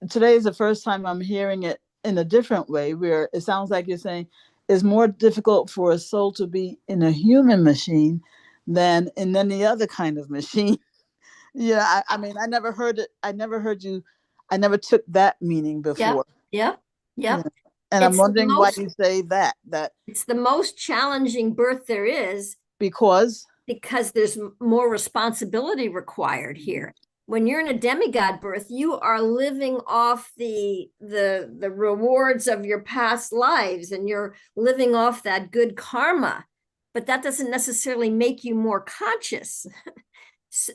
today is the first time I'm hearing it in a different way, where it sounds like you're saying it's more difficult for a soul to be in a human machine than in any other kind of machine. Yeah, I mean, I never heard it. I never heard you. I never took that meaning before. Yep. Yeah. And I'm It's the wondering why most, you say that. it's the most challenging birth there is Because there's more responsibility required here. When you're in a demigod birth, you are living off the rewards of your past lives, and you're living off that good karma, but that doesn't necessarily make you more conscious.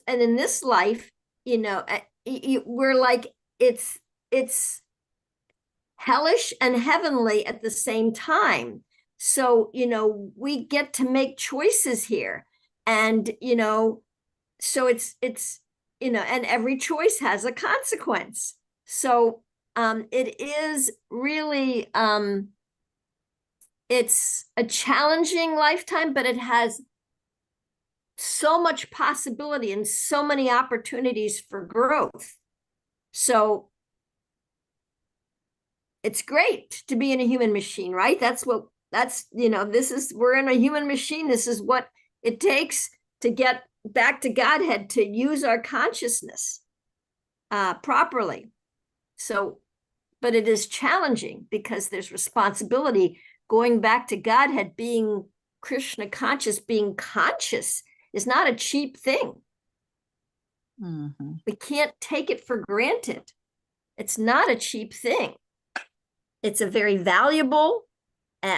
And in this life, you know, we're like, it's hellish and heavenly at the same time. So, you know, we get to make choices here. And, you know, so it's, you know, and every choice has a consequence. So it is really, it's a challenging lifetime, but it has so much possibility and so many opportunities for growth. So it's great to be in a human machine, right? That's, you know, we're in a human machine. This is what it takes to get back to Godhead, to use our consciousness properly. So, but it is challenging because there's responsibility. Going back to Godhead, being Krishna conscious, being conscious is not a cheap thing. We can't take it for granted. It's not a cheap thing. It's a very valuable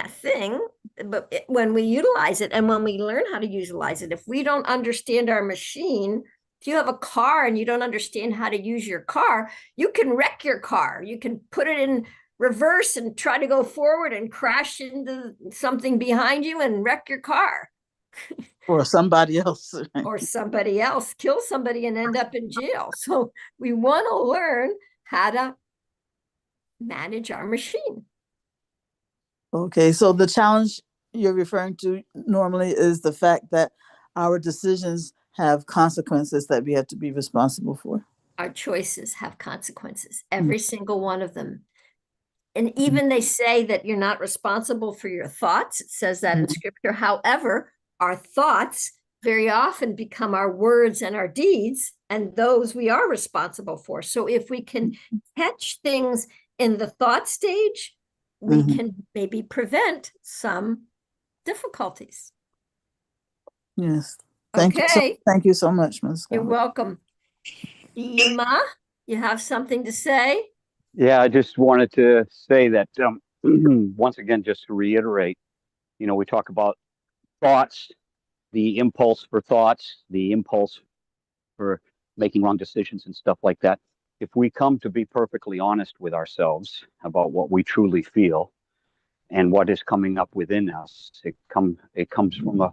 thing, but when we utilize it and when we learn how to utilize it, if we don't understand our machine, if you have a car and you don't understand how to use your car, you can wreck your car. You can put it in reverse and try to go forward and crash into something behind you and wreck your car. or somebody else. Or somebody else, kill somebody and end up in jail. So we want to learn how to manage our machine. Okay, so the challenge you're referring to normally is the fact that our decisions have consequences that we have to be responsible for. Our choices have consequences, every single one of them. And even they say that you're not responsible for your thoughts. It says that in scripture. However, our thoughts very often become our words and our deeds, and those we are responsible for. So if we can catch things in the thought stage, we can maybe prevent some difficulties. Yes. Thank you so much, Ms. You're welcome. Ima, you have something to say? Yeah, I just wanted to say that once again, just to reiterate, you know, we talk about thoughts, the impulse for thoughts, the impulse for making wrong decisions and stuff like that. If we come to be perfectly honest with ourselves about what we truly feel and what is coming up within us, it comes from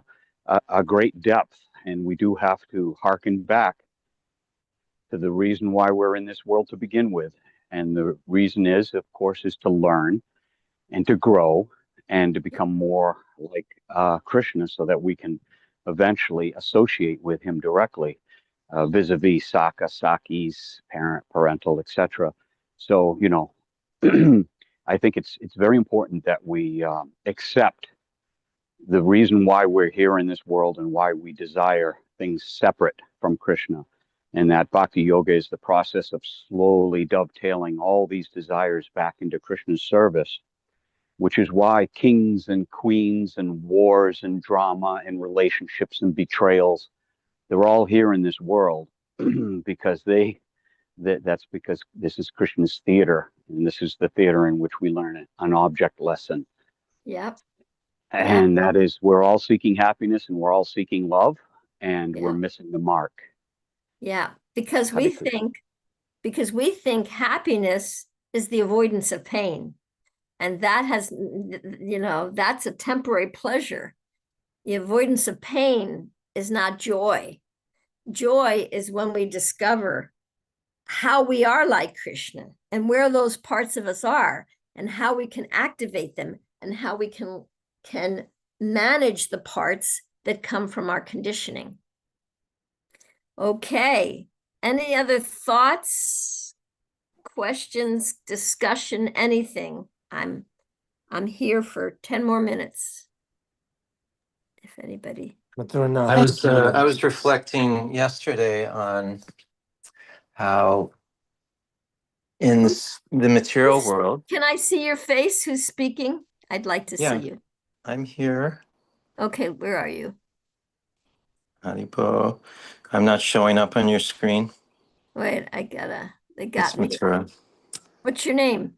a great depth, and we do have to hearken back to the reason why we're in this world to begin with. And the reason is, of course, is to learn and to grow and to become more like Krishna, so that we can eventually associate with him directly, vis-a-vis Saka, Sakis, parental, etc. So, you know, I think it's very important that we accept the reason why we're here in this world and why we desire things separate from Krishna. And that bhakti yoga is the process of slowly dovetailing all these desires back into Krishna's service, which is why kings and queens and wars and drama and relationships and betrayals, they're all here in this world because that's because this is Krishna's theater, and this is the theater in which we learn an object lesson. Yep. And that is, we're all seeking happiness and we're all seeking love, and we're missing the mark. Yeah, because we think happiness is the avoidance of pain. And that has, you know, that's a temporary pleasure. The avoidance of pain is not joy. Joy is when we discover how we are like Krishna and where those parts of us are and how we can activate them and how we can manage the parts that come from our conditioning. Okay. Any other thoughts, questions, discussion, anything? I'm here for 10 more minutes. If if anybody. I was reflecting yesterday on how in the material world. Can I see your face? Who's speaking? I'd like to see you. I'm here. Okay, where are you? Haribo. I'm not showing up on your screen. Wait, they got me. Matura. What's your name?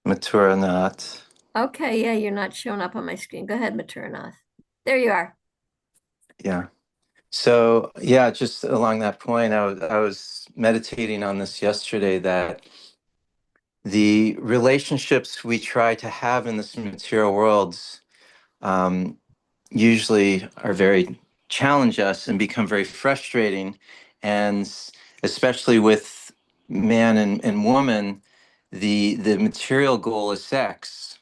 Matura Nath. Okay, yeah, you're not showing up on my screen. Go ahead, Matura Nath. There you are. Yeah. So yeah, just along that point, I was meditating on this yesterday, that the relationships we try to have in this material world usually are very challenge us and become very frustrating, and especially with man and woman, the material goal is sex.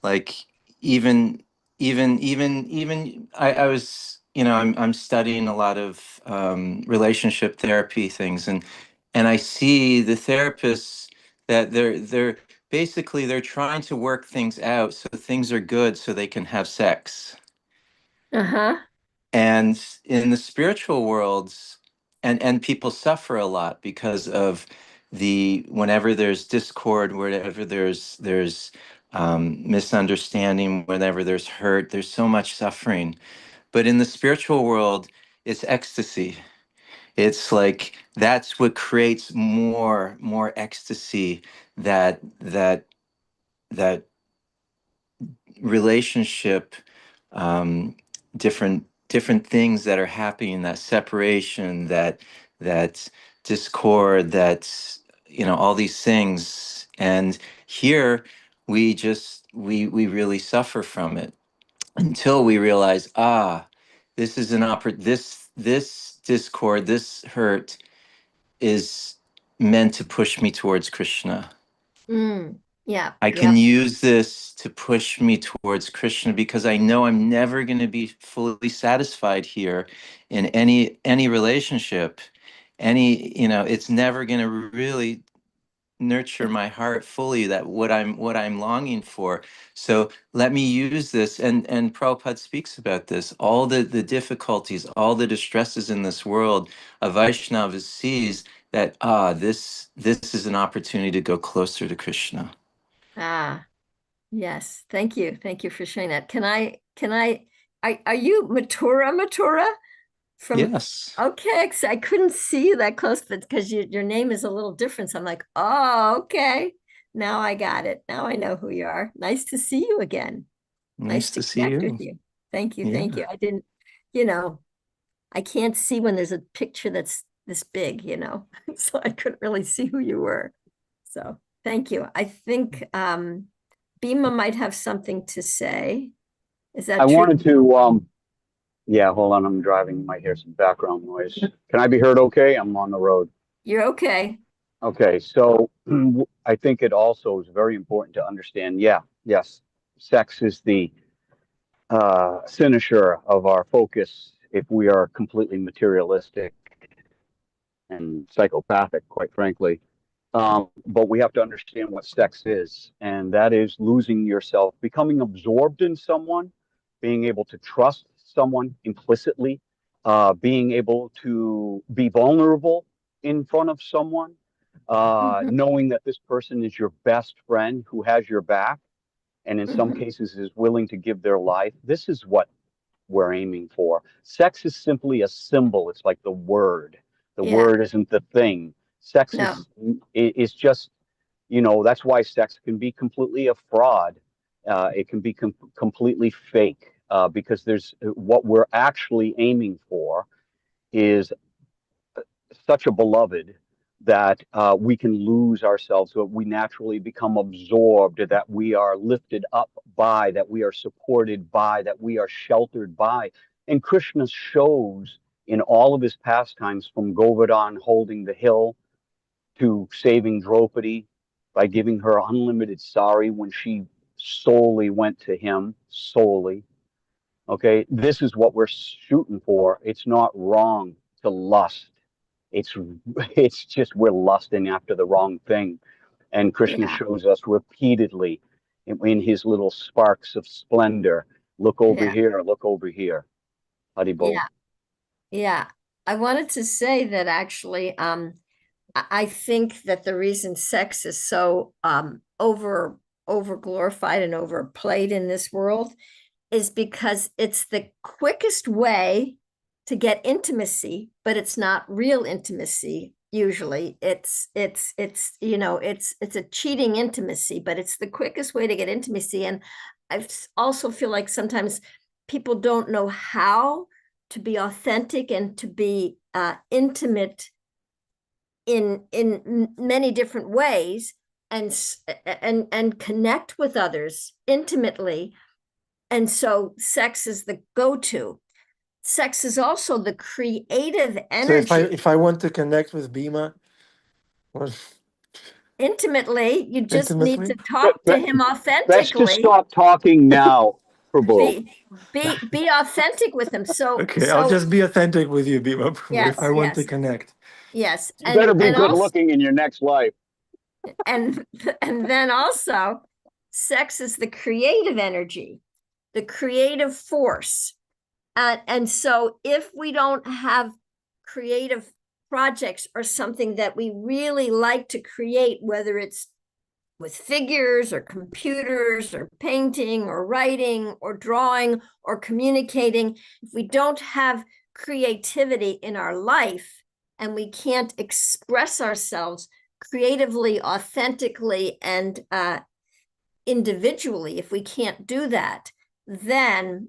Like even I was, I'm studying a lot of relationship therapy things, and I see the therapists that they're basically they're trying to work things out so things are good so they can have sex. Uh-huh. And in the spiritual worlds, and people suffer a lot because of whenever there's discord, whenever there's misunderstanding, whenever there's hurt, there's so much suffering. But in the spiritual world, it's ecstasy. It's like that's what creates more ecstasy, that relationship, um, different things that are happening, that separation, that discord, that all these things. And here we really suffer from it until we realize, this is this discord, this hurt is meant to push me towards Krishna. Yeah. I can use this to push me towards Krishna, because I know I'm never going to be fully satisfied here in any relationship. It's never going to really nurture my heart fully, that what I'm longing for. So let me use this, and Prabhupada speaks about this, all the difficulties, all the distresses in this world. A Vaishnava sees that this is an opportunity to go closer to Krishna. Yes. Thank you. Thank you for sharing that. Are you Matura? Yes. Okay, because I couldn't see you that close, but because your name is a little different. So I'm like, oh, okay. Now I got it. Now I know who you are. Nice to see you again. Nice to see connect you. with you. Thank you. Yeah. Thank you. I didn't, I can't see when there's a picture that's this big, so I couldn't really see who you were. So thank you. I think Bhima might have something to say. Is that I true? wanted to, yeah, hold on. I'm driving. You might hear some background noise. Can I be heard okay? I'm on the road. You're okay. Okay. So I think it also is very important to understand. Yeah. Yes. Sex is the cynosure of our focus if we are completely materialistic and psychopathic, quite frankly. But we have to understand what sex is, and that is losing yourself, becoming absorbed in someone, being able to trust someone implicitly, being able to be vulnerable in front of someone, knowing that this person is your best friend who has your back, and in some cases is willing to give their life. This is what we're aiming for. Sex is simply a symbol. It's like the word. The word isn't the thing. Sex is just, that's why sex can be completely a fraud. It can be completely fake, because there's what we're actually aiming for is such a beloved that we can lose ourselves, so we naturally become absorbed, that we are lifted up by, that we are supported by, that we are sheltered by. And Krishna shows in all of his pastimes, from Govardhan holding the hill to saving Draupadi by giving her unlimited sari when she solely went to him, solely. Okay, this is what we're shooting for. It's not wrong to lust. It's it's just we're lusting after the wrong thing. And Krishna shows us repeatedly in his little sparks of splendor Look over Yeah. here, look over here. Haribol. Yeah. Yeah. I wanted to say that actually, I think that the reason sex is so over glorified and overplayed in this world is because it's the quickest way to get intimacy, but it's not real intimacy. Usually it's it's a cheating intimacy, but it's the quickest way to get intimacy. And I also feel like sometimes people don't know how to be authentic and to be intimate in many different ways, and connect with others intimately. And so sex is the go-to. Sex is also the creative So energy. if I want to connect with Bhima, what, Intimately, you just need to intimately? talk to him Best to authentically. stop talking now, Prabhu. Be authentic with him. So Okay, I'll just be authentic with you, Bhima, Prabhu, if yes, I want to yes, connect. yes. You better be And good also looking in your next life. and then also sex is the creative energy, the creative force. And so if we don't have creative projects or something that we really like to create, whether it's with figures or computers or painting or writing or drawing or communicating, if we don't have creativity in our life and we can't express ourselves creatively, authentically, and individually, if we can't do that, then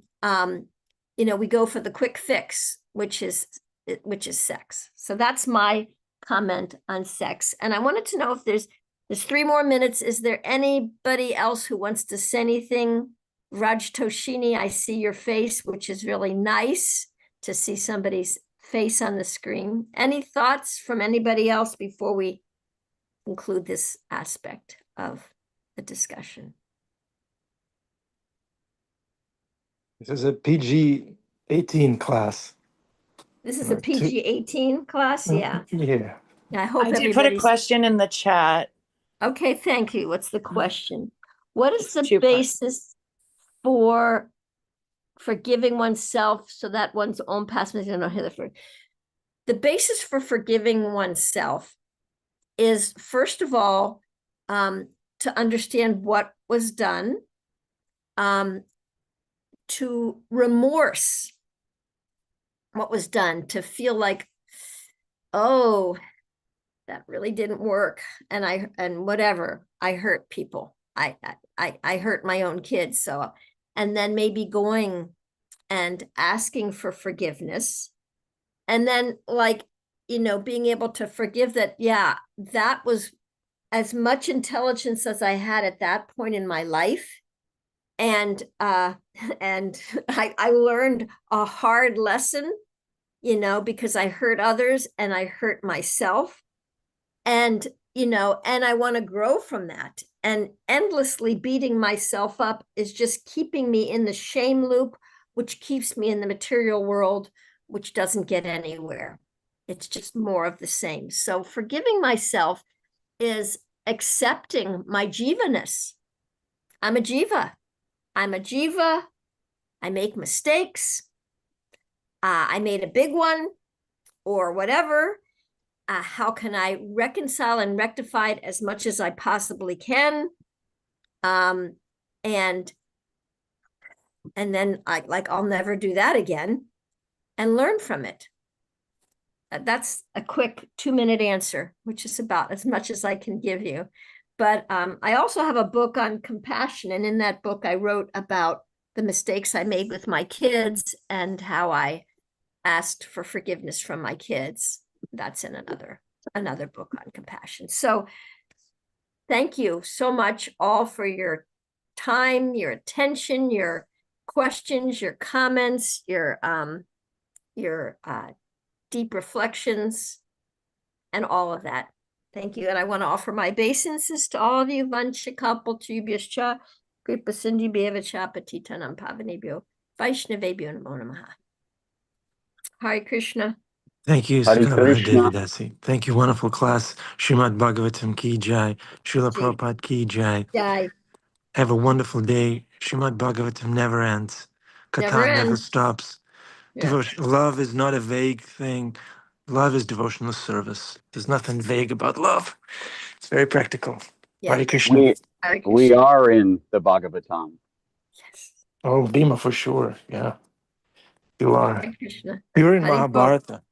we go for the quick fix, which is sex. So that's my comment on sex. And I wanted to know if there's 3 more minutes. Is there anybody else who wants to say anything? Raj Toshini, I see your face, which is really nice to see somebody's face on the screen. Any thoughts from anybody else before we conclude this aspect of the discussion? This is a PG-18 class. This is a PG-18 class, yeah. Yeah. I hope I did put a everybody's question in the chat. okay. Thank you. What's the question? What is It's the 2 parts. basis for forgiving oneself so that one's own past mistakes? No, Hitherford. The basis for forgiving oneself is, first of all, to understand what was done, to remorse what was done, to feel like, oh, that really didn't work, and whatever, I hurt people, I hurt my own kids. So, and then maybe going and asking for forgiveness, and then being able to forgive that, yeah, that was as much intelligence as I had at that point in my life. And and I learned a hard lesson, because I hurt others and I hurt myself. And and I want to grow from that. And endlessly beating myself up is just keeping me in the shame loop, which keeps me in the material world, which doesn't get anywhere. It's just more of the same. So forgiving myself is accepting my jiva-ness. I'm a jiva. I make mistakes. I made a big one or whatever. How can I reconcile and rectify it as much as I possibly can? And then I'll never do that again, and learn from it. That's a quick 2-minute answer, which is about as much as I can give you. But I also have a book on compassion. And in that book, I wrote about the mistakes I made with my kids and how I asked for forgiveness from my kids. That's in another book on compassion. So thank you so much all for your time, your attention, your questions, your comments, your deep reflections, and all of that. Thank you. And I want to offer my obeisances to all of you. Vanchakalpa tubhyascha, kripa sindhu bhavacha patitanam pavanebhyo, Vaishnavebhyo namo namaha. Hare Krishna. Thank you, Hare Sukhavaha Krishna. Devidasi. Thank you, wonderful class. Srimad Bhagavatam ki jai. Srila Prabhupada ki jai. Jai. Have a wonderful day. Srimad Bhagavatam never ends. Katan never ends. stops. Yeah. Love is not a vague thing. Love is devotional service. There's nothing vague about love. It's very practical. Yeah. Hare Krishna. We are in the Bhagavatam. Yes. Oh, Bhima for sure. Yeah, you are. Hare Krishna. You're in Haribol. Mahabharata.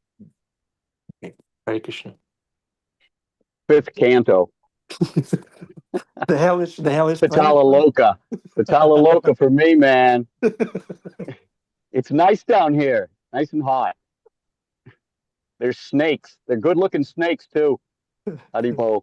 Hare Krishna. 5th canto. The hellish Patala Loka. Patala Loka for me, man. It's nice down here. Nice and hot. There's snakes. They're good looking snakes too. Haribo.